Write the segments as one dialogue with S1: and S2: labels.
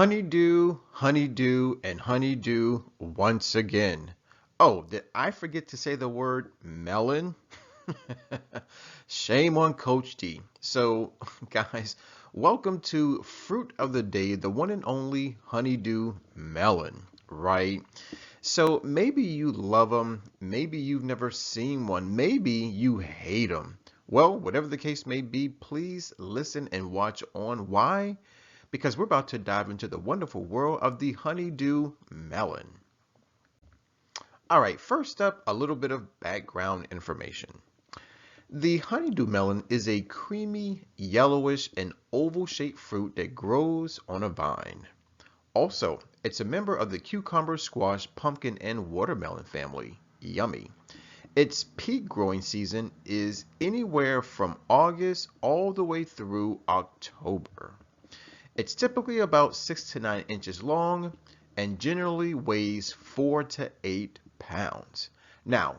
S1: Honeydew, and honeydew once again. Oh, did I forget to say the word melon? Shame on Coach D. So, guys, welcome to Fruit of the Day, the one and only honeydew melon, right? So maybe you love them, maybe you've never seen one, maybe you hate them. Well, whatever the case may be, please listen and watch on. Why? Because we're about to dive into the wonderful world of the honeydew melon. All right, first up, a little bit of background information. The honeydew melon is a creamy, yellowish, and oval-shaped fruit that grows on a vine. Also, it's a member of the cucumber, squash, pumpkin, and watermelon family. Yummy. Its peak growing season is anywhere from August all the way through October. It's typically about 6 to 9 inches long and generally weighs 4 to 8 pounds. Now,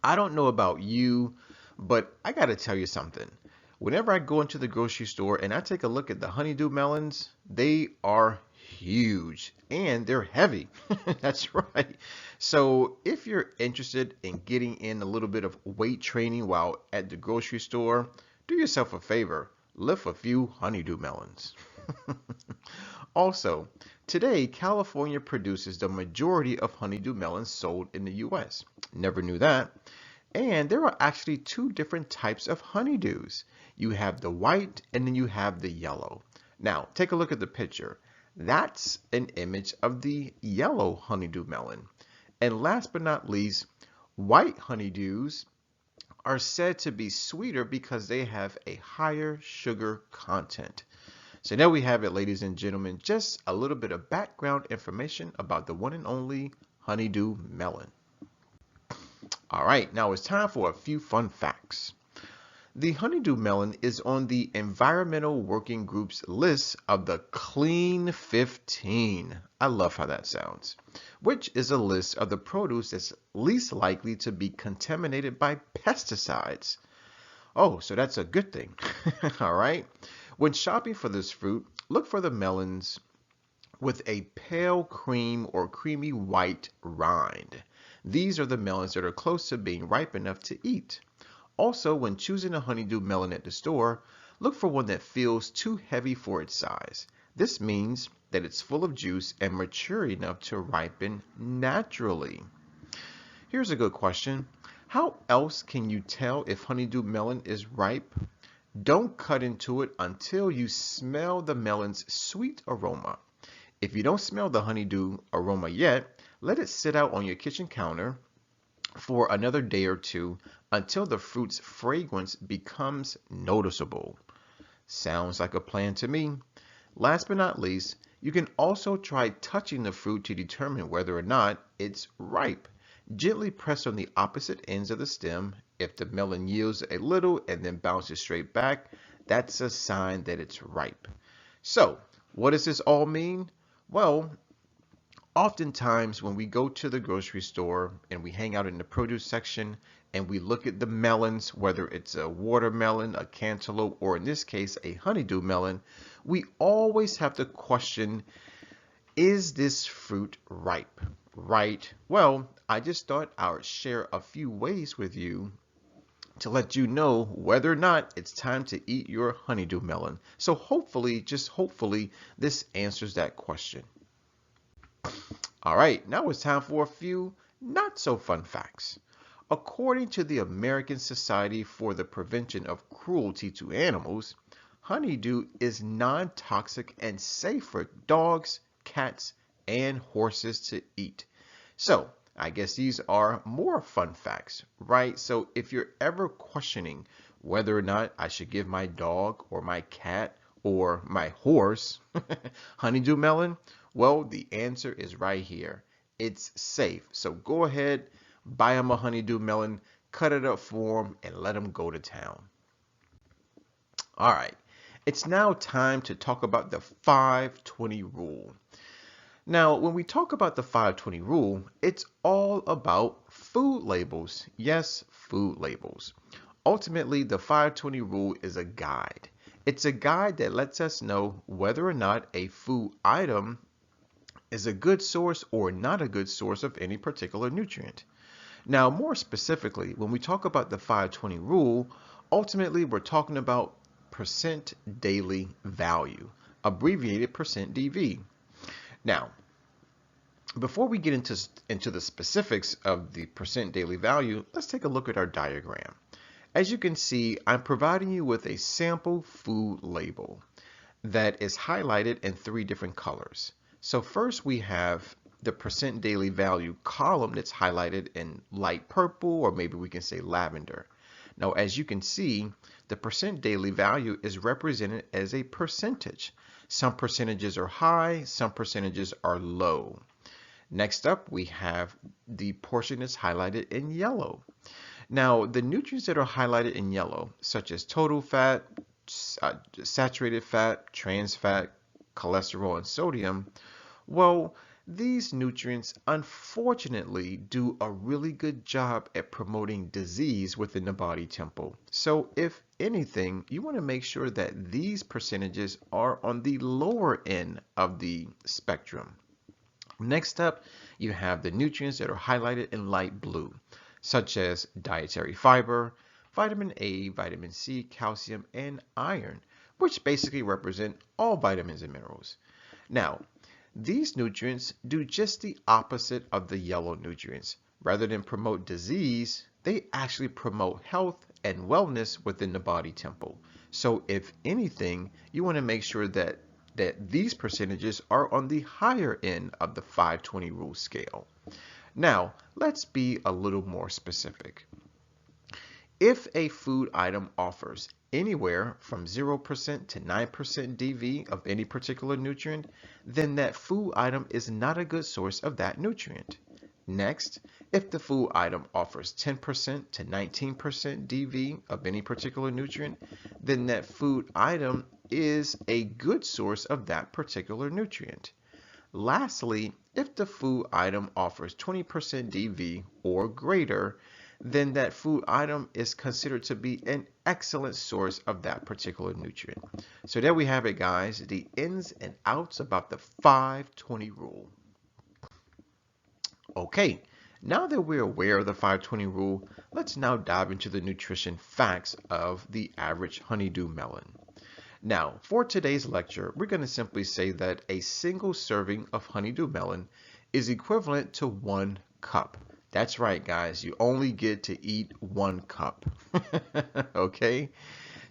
S1: I don't know about you, but I gotta tell you something. Whenever I go into the grocery store and I take a look at the honeydew melons, they are huge and they're heavy. That's right. So if you're interested in getting in a little bit of weight training while at the grocery store, do yourself a favor, lift a few honeydew melons. Also, today California produces the majority of honeydew melons sold in the US. Never knew that. And there are actually two different types of honeydews. You have the white and then you have the yellow. Now, take a look at the picture. That's an image of the yellow honeydew melon. And last but not least, white honeydews are said to be sweeter because they have a higher sugar content. So there we have it, ladies and gentlemen, just a little bit of background information about the one and only honeydew melon. All right, now it's time for a few fun facts. The honeydew melon is on the Environmental Working Group's list of the Clean 15. I love how that sounds, which is a list of the produce that's least likely to be contaminated by pesticides. Oh, so that's a good thing. All right. When shopping for this fruit, look for the melons with a pale cream or creamy white rind. These are the melons that are close to being ripe enough to eat. Also, when choosing a honeydew melon at the store, look for one that feels too heavy for its size. This means that it's full of juice and mature enough to ripen naturally. Here's a good question. How else can you tell if honeydew melon is ripe? Don't cut into it until you smell the melon's sweet aroma. If you don't smell the honeydew aroma yet, let it sit out on your kitchen counter for another day or two until the fruit's fragrance becomes noticeable. Sounds like a plan to me. Last but not least, you can also try touching the fruit to determine whether or not it's ripe. Gently press on the opposite ends of the stem. If the melon yields a little and then bounces straight back, that's a sign that it's ripe. So, what does this all mean? Well, oftentimes when we go to the grocery store and we hang out in the produce section and we look at the melons, whether it's a watermelon, a cantaloupe, or in this case, a honeydew melon, we always have to question, is this fruit ripe? Right? Well, I just thought I would share a few ways with you to let you know whether or not it's time to eat your honeydew melon. So hopefully, just hopefully, this answers that question. All right, now it's time for a few not so fun facts. According to the American Society for the Prevention of Cruelty to Animals, honeydew is non-toxic and safe for dogs, cats, and horses to eat. So, I guess these are more fun facts, right? So if you're ever questioning whether or not I should give my dog or my cat or my horse honeydew melon, well, the answer is right here. It's safe. So go ahead, buy them a honeydew melon, cut it up for them, and let them go to town. All right, it's now time to talk about the 520 rule. Now, when we talk about the 520 rule, it's all about food labels. Yes, food labels. Ultimately, the 520 rule is a guide. It's a guide that lets us know whether or not a food item is a good source or not a good source of any particular nutrient. Now, more specifically, when we talk about the 520 rule, ultimately we're talking about percent daily value, abbreviated percent DV. Now, before we get into the specifics of the percent daily value, let's take a look at our diagram. As you can see, I'm providing you with a sample food label that is highlighted in 3 different colors. So first we have the percent daily value column that's highlighted in light purple, or maybe we can say lavender. Now, as you can see, the percent daily value is represented as a percentage. Some percentages are high, some percentages are low. Next up, we have the portion that's highlighted in yellow. Now, the nutrients that are highlighted in yellow, such as total fat, saturated fat, trans fat, cholesterol, and sodium, well, these nutrients unfortunately do a really good job at promoting disease within the body temple. So if anything, you want to make sure that these percentages are on the lower end of the spectrum. Next up, you have the nutrients that are highlighted in light blue, such as dietary fiber, vitamin A, vitamin C, calcium, and iron, which basically represent all vitamins and minerals. Now, these nutrients do just the opposite of the yellow nutrients. Rather than promote disease, they actually promote health and wellness within the body temple. So if anything, you want to make sure that these percentages are on the higher end of the 520 rule scale. Now, let's be a little more specific. If a food item offers anywhere from 0% to 9% DV of any particular nutrient, then that food item is not a good source of that nutrient. Next, if the food item offers 10% to 19% DV of any particular nutrient, then that food item is a good source of that particular nutrient. Lastly, if the food item offers 20% DV or greater, then that food item is considered to be an excellent source of that particular nutrient. So there we have it, guys, the ins and outs about the 520 rule. Okay, now that we're aware of the 520 rule, let's now dive into the nutrition facts of the average honeydew melon. Now, for today's lecture, we're going to simply say that a single serving of honeydew melon is equivalent to 1 cup. That's right, guys. You only get to eat 1 cup. Okay?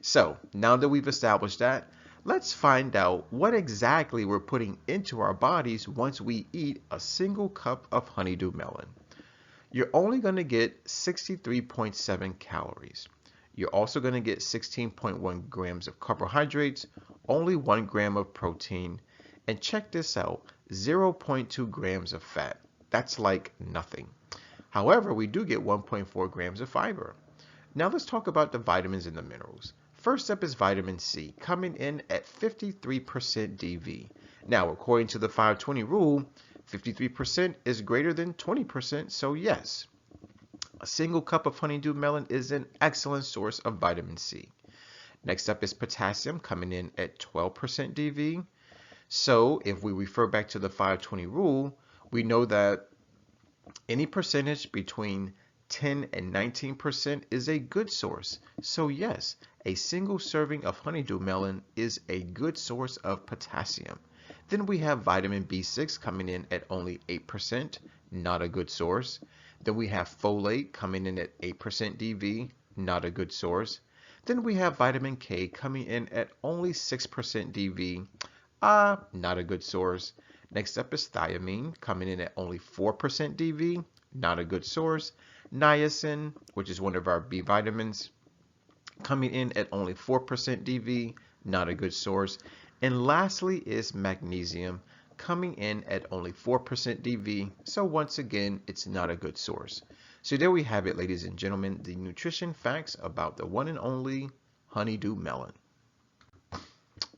S1: So, now that we've established that, let's find out what exactly we're putting into our bodies once we eat a single cup of honeydew melon. You're only going to get 63.7 calories. You're also going to get 16.1 grams of carbohydrates, only 1 gram of protein, and check this out, 0.2 grams of fat. That's like nothing. However, we do get 1.4 grams of fiber. Now let's talk about the vitamins and the minerals. First up is vitamin C, coming in at 53% DV. Now, according to the 520 rule, 53% is greater than 20%, so yes. A single cup of honeydew melon is an excellent source of vitamin C. Next up is potassium, coming in at 12% DV. So if we refer back to the 520 rule, we know that any percentage between 10 and 19% is a good source. So yes, a single serving of honeydew melon is a good source of potassium. Then we have vitamin B6 coming in at only 8%, not a good source. Then we have folate coming in at 8% DV, not a good source. Then we have vitamin K coming in at only 6% DV, not a good source. Next up is thiamine coming in at only 4% DV, not a good source. Niacin, which is one of our B vitamins, coming in at only 4% DV, not a good source. And lastly is magnesium, coming in at only 4% DV, so once again, it's not a good source. So there we have it, ladies and gentlemen, the nutrition facts about the one and only honeydew melon.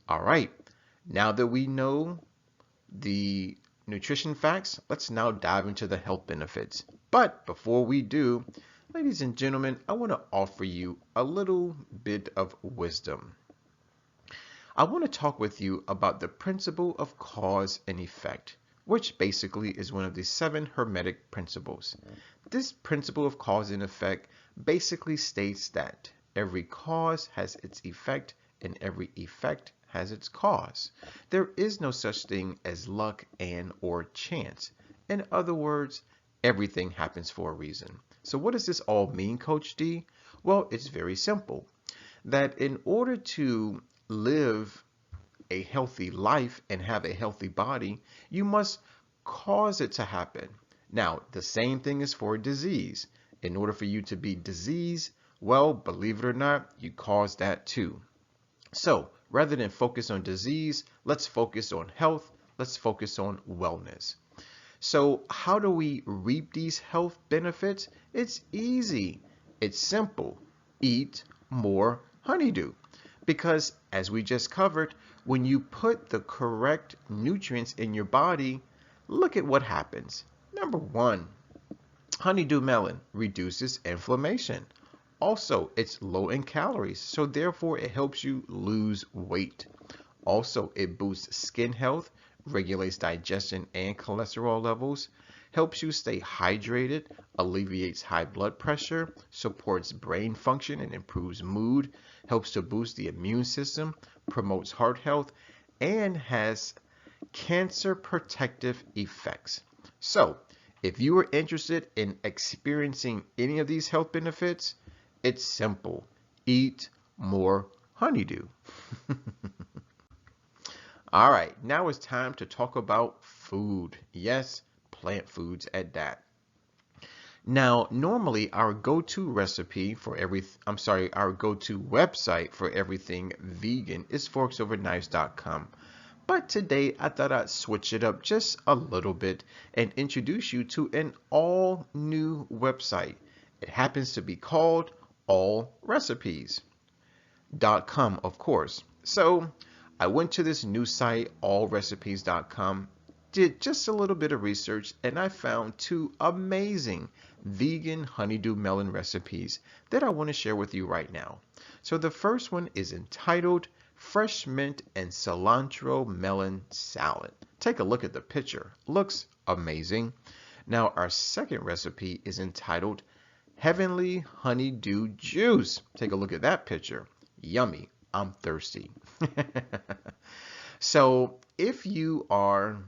S1: All right, now that we know the nutrition facts, let's now dive into the health benefits. But before we do, ladies and gentlemen, I want to offer you a little bit of wisdom. I want to talk with you about the principle of cause and effect, which basically is one of the 7 Hermetic principles. This principle of cause and effect basically states that every cause has its effect and every effect has its cause. There is no such thing as luck and or chance. In other words, everything happens for a reason. So what does this all mean, Coach D? Well, it's very simple. That in order to live a healthy life and have a healthy body, you must cause it to happen. Now, the same thing is for disease. In order for you to be diseased, well, believe it or not, you cause that too. So, rather than focus on disease, let's focus on health. Let's focus on wellness. So, how do we reap these health benefits? It's easy. It's simple. Eat more honeydew. Because, as we just covered, when you put the correct nutrients in your body, look at what happens. Number 1, honeydew melon reduces inflammation. Also, it's low in calories, so therefore it helps you lose weight. Also, it boosts skin health, regulates digestion and cholesterol levels, helps you stay hydrated, alleviates high blood pressure, supports brain function and improves mood, helps to boost the immune system, promotes heart health, and has cancer protective effects. So, if you are interested in experiencing any of these health benefits, it's simple. Eat more honeydew. All right, now it's time to talk about food. Yes, plant foods at that. Now, normally our go-to recipe for our go-to website for everything vegan is forksoverknives.com. But today I thought I'd switch it up just a little bit and introduce you to an all new website. It happens to be called allrecipes.com, of course. So I went to this new site, allrecipes.com, did just a little bit of research, and I found 2 amazing vegan honeydew melon recipes that I want to share with you right now. So the first one is entitled Fresh Mint and Cilantro Melon Salad. Take a look at the picture. Looks amazing. Now our second recipe is entitled Heavenly Honeydew Juice. Take a look at that picture. Yummy. I'm thirsty. So if you are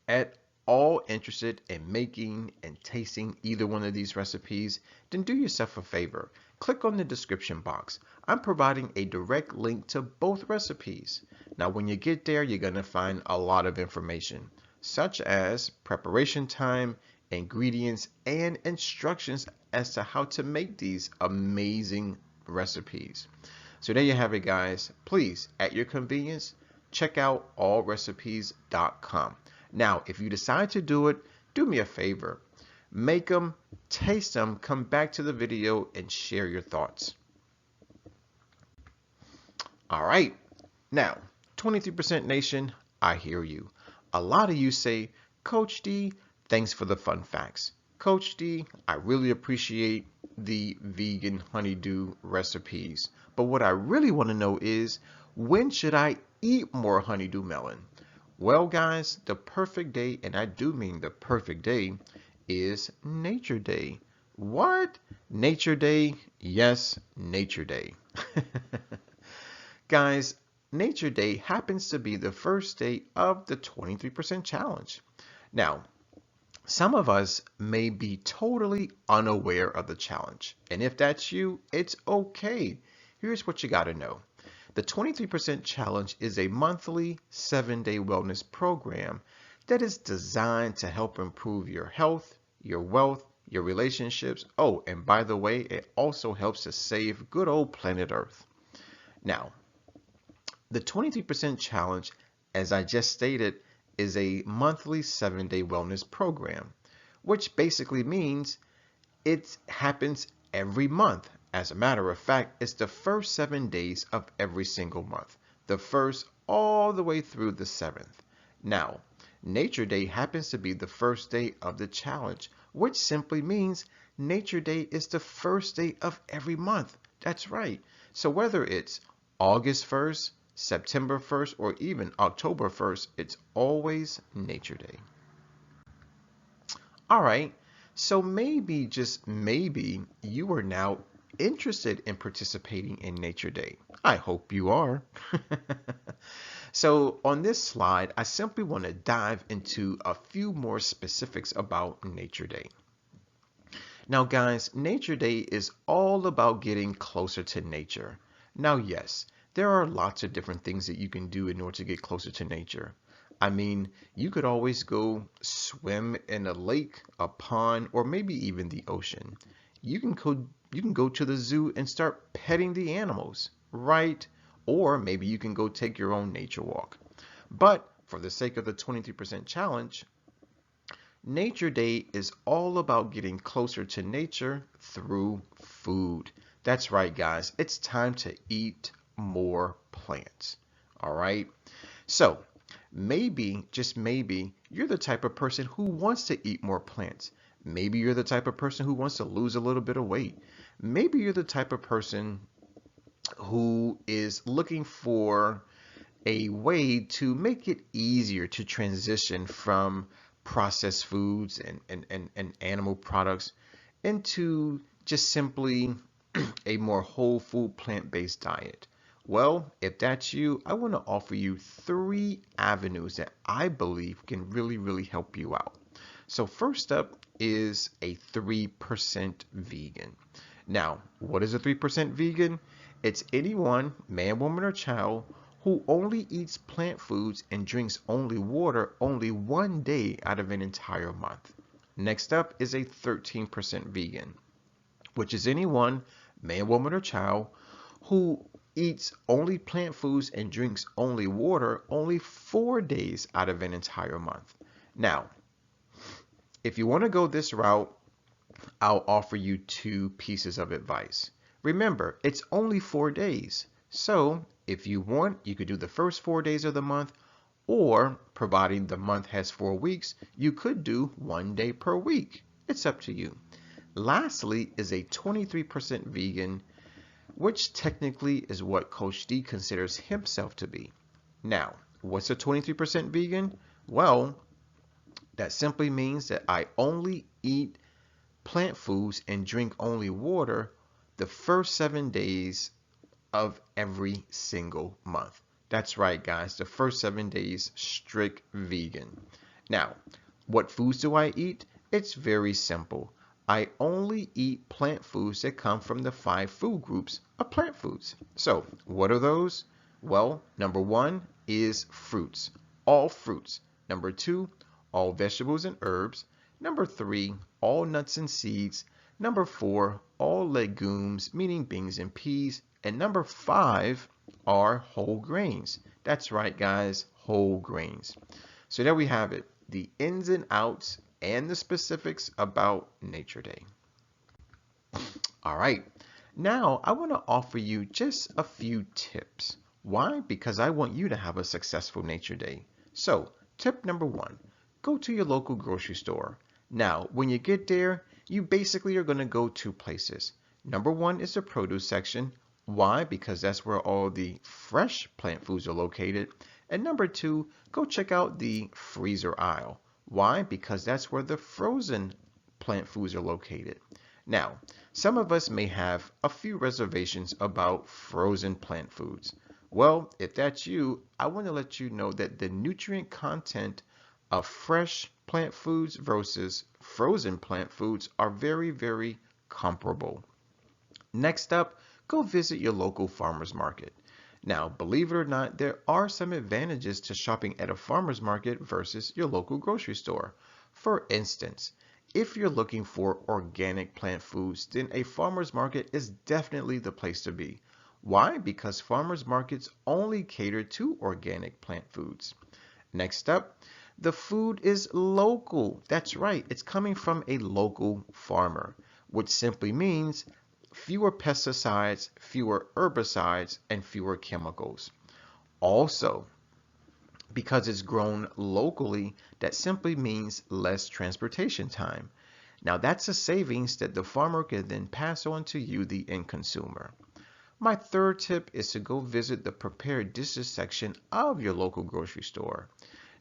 S1: at all interested in making and tasting either one of these recipes, then do yourself a favor. Click on the description box. I'm providing a direct link to both recipes. Now when you get there, you're going to find a lot of information, such as preparation time, ingredients, and instructions as to how to make these amazing recipes. So there you have it, guys. Please, at your convenience, check out allrecipes.com. Now, if you decide to do it, do me a favor. Make them, taste them, come back to the video, and share your thoughts. All right. Now, 23% Nation, I hear you. A lot of you say, Coach D, thanks for the fun facts. Coach D, I really appreciate the vegan honeydew recipes. But what I really want to know is, when should I eat more honeydew melon? Well, guys, the perfect day, and I do mean the perfect day, is Nature Day. What? Nature Day? Yes, Nature Day. Guys, Nature Day happens to be the first day of the 23% challenge. Now, some of us may be totally unaware of the challenge. And if that's you, it's okay. Here's what you got to know. The 23% challenge is a monthly 7-day wellness program that is designed to help improve your health, your wealth, your relationships. Oh, and by the way, it also helps to save good old planet Earth. Now, the 23% challenge, as I just stated, is a monthly 7-day wellness program, which basically means it happens every month. As a matter of fact, it's the first 7 days of every single month, the first all the way through the 7th. Now, Nature Day happens to be the first day of the challenge, which simply means Nature Day is the first day of every month. That's right. So whether it's August 1st, September 1st, or even October 1st, it's always Nature Day. All right, so maybe, just maybe, you are now interested in participating in Nature Day. I hope you are. So on this slide, I simply want to dive into a few more specifics about Nature Day. Now guys, Nature Day is all about getting closer to nature. Now yes, there are lots of different things that you can do in order to get closer to nature. I mean, you could always go swim in a lake, a pond, or maybe even the ocean. You can go to the zoo and start petting the animals, right? Or maybe you can go take your own nature walk. But for the sake of the 23% challenge, Nature Day is all about getting closer to nature through food. That's right, guys. It's time to eat more plants. All right. So maybe, just maybe, you're the type of person who wants to eat more plants. Maybe you're the type of person who wants to lose a little bit of weight. Maybe you're the type of person who is looking for a way to make it easier to transition from processed foods and animal products into just simply a more whole food plant-based diet. Well, if that's you, I want to offer you 3 avenues that I believe can really help you out. So first up is a 3% vegan. Now, what is a 3% vegan? It's anyone, man, woman, or child, who only eats plant foods and drinks only water only one day out of an entire month. Next up is a 13% vegan, which is anyone, man, woman, or child, who eats only plant foods and drinks only water only 4 days out of an entire month. Now, if you want to go this route, I'll offer you 2 pieces of advice. Remember, it's only 4 days. So if you want, you could do the first 4 days of the month, or providing the month has 4 weeks, you could do 1 day per week. It's up to you. Lastly is a 23% vegan, which technically is what Coach D considers himself to be. Now, what's a 23% vegan? Well, that simply means that I only eat plant foods and drink only water the first 7 days of every single month. That's right, guys, the first 7 days strict vegan. Now, what foods do I eat? It's very simple. I only eat plant foods that come from the 5 food groups of plant foods. So, what are those? Well, number 1 is fruits, all fruits. Number 2, all vegetables and herbs. Number 3, all nuts and seeds. Number 4, all legumes, meaning beans and peas. And number 5 are whole grains. That's right, guys, whole grains. So there we have it, the ins and outs and the specifics about Nature Day. All right, now I want to offer you just a few tips. Why? Because I want you to have a successful Nature Day. So, tip number 1, go to your local grocery store. Now, when you get there, you basically are going to go 2 places. Number 1 is the produce section. Why? Because that's where all the fresh plant foods are located. And number 2, go check out the freezer aisle. Why? Because that's where the frozen plant foods are located. Now, some of us may have a few reservations about frozen plant foods. Well, if that's you, I want to let you know that the nutrient content of fresh plant foods versus frozen plant foods are very comparable. Next up, go visit your local farmer's market. Now, believe it or not, there are some advantages to shopping at a farmer's market versus your local grocery store. For instance, if you're looking for organic plant foods, then a farmer's market is definitely the place to be. Why? Because farmers markets only cater to organic plant foods. Next up, the food is local. That's right, it's coming from a local farmer, which simply means fewer pesticides, fewer herbicides, and fewer chemicals. Also, because it's grown locally, that simply means less transportation time. Now that's a savings that the farmer can then pass on to you, the end consumer. My third tip is to go visit the prepared dishes section of your local grocery store.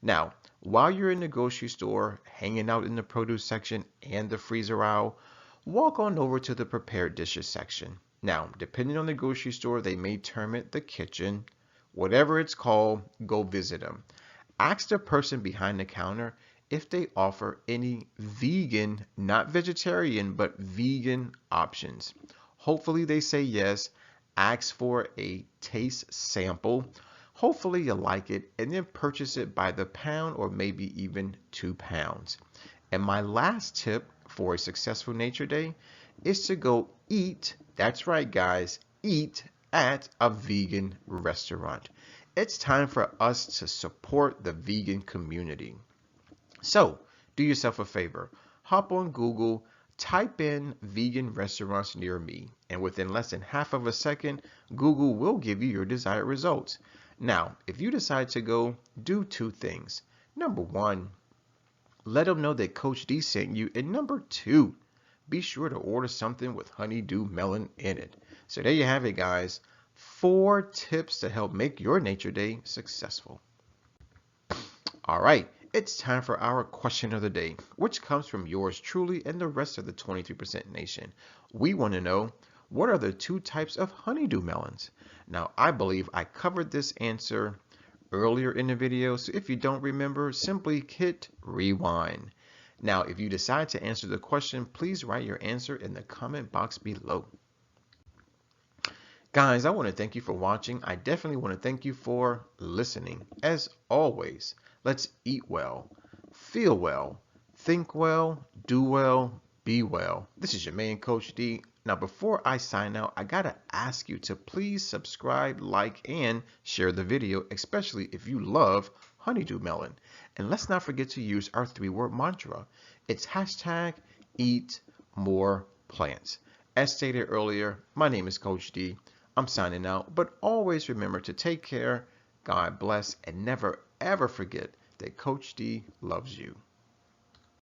S1: Now, while you're in the grocery store, hanging out in the produce section and the freezer aisle, walk on over to the prepared dishes section. Now, depending on the grocery store, they may term it the kitchen. Whatever it's called, go visit them. Ask the person behind the counter if they offer any vegan, not vegetarian, but vegan options. Hopefully they say yes. Ask for a taste sample. Hopefully you like it, and then purchase it by the pound or maybe even 2 pounds. And my last tip for a successful Nature Day is to go eat, that's right guys, eat at a vegan restaurant. It's time for us to support the vegan community. So, do yourself a favor. Hop on Google, type in vegan restaurants near me, and within less than half of a second, Google will give you your desired results. Now, if you decide to go, do 2 things. Number 1, let them know that Coach D sent you, and number 2, be sure to order something with Honeydew Melon in it. So there you have it, guys. 4 tips to help make your Nature Day successful. All right, it's time for our question of the day, which comes from yours truly and the rest of the 23% nation. We want to know, what are the 2 types of honeydew melons? Now, I believe I covered this answer earlier in the video, so if you don't remember, simply hit rewind. Now, if you decide to answer the question, please write your answer in the comment box below. Guys, I want to thank you for watching. I definitely want to thank you for listening. As always, let's eat well, feel well, think well, do well, be well. This is your man, Coach D. Now, before I sign out, I gotta ask you to please subscribe, like, and share the video, especially if you love honeydew melon. And let's not forget to use our 3-word mantra. It's hashtag eat more plants. As stated earlier, my name is Coach D. I'm signing out, but always remember to take care, God bless, and never ever forget that Coach D loves you.